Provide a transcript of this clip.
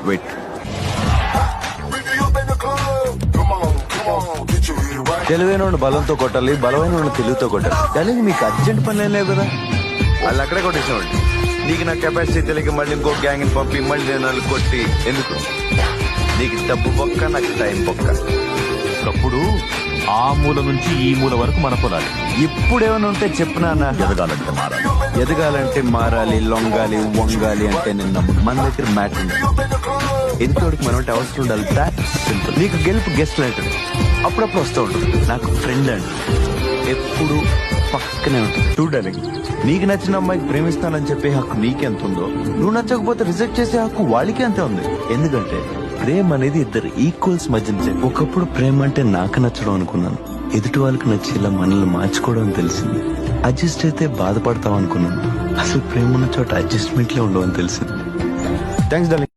Wait తెలివైన బలంతో కొట్టాలి, బలమైన తెలివితో కొట్టాలి. కానీ మీకు అర్జెంట్ పని లేవు కదా, వాళ్ళు అక్కడే కొట్టేసేవాళ్ళు. నీకు నా కెపాసిటీ తెలియక మళ్ళీ ఇంకో గ్యాంగ్ పంపి మళ్ళీ నేను వాళ్ళు కొట్టి ఎందుకు? నీకు డబ్బు పొక్క, నాకు టైం పొక్క. ఒకప్పుడు ఆ మూల నుంచి ఈ మూల వరకు మన పొలాలి. ఇప్పుడేమైనా ఉంటే చెప్పినా ఎదగాలంటే మారాలి. ఎదగాలంటే మారాలి, లొంగాలి, వంగాలి అంటే నిన్న మన దగ్గర మ్యాట్ ఉంది. ఎదుటోడికి మనం అంటే అవసరం ఉండాలి. That simple. నీకు గెలుపు గెస్ట్ లాంటిది, అప్పుడప్పుడు వస్తూ ఉంటుంది. నాకు ఫ్రెండ్ అండి, ఎప్పుడు పక్కనే ఉంటుంది. చూడాలి, నీకు నచ్చిన అమ్మాయికి ప్రేమిస్తానని చెప్పే హక్కు నీకెంత ఉందో, నువ్వు నచ్చకపోతే రిజెక్ట్ చేసే హక్కు వాళ్ళకి అంతే ఉంది. ఎందుకంటే ప్రేమ అనేది ఇద్దరు ఈక్వల్స్ మధ్య. ఒకప్పుడు ప్రేమ అంటే నాకు నచ్చడం అనుకున్నాను, ఎదుటి వాళ్ళకి నచ్చేలా మనల్ని మార్చుకోవడం తెలిసింది. అడ్జస్ట్ అయితే బాధపడతాం అనుకున్నాను, అసలు ప్రేమ ఉన్న చోట అడ్జస్ట్మెంట్లే ఉండవని తెలిసింది. Thanks darling.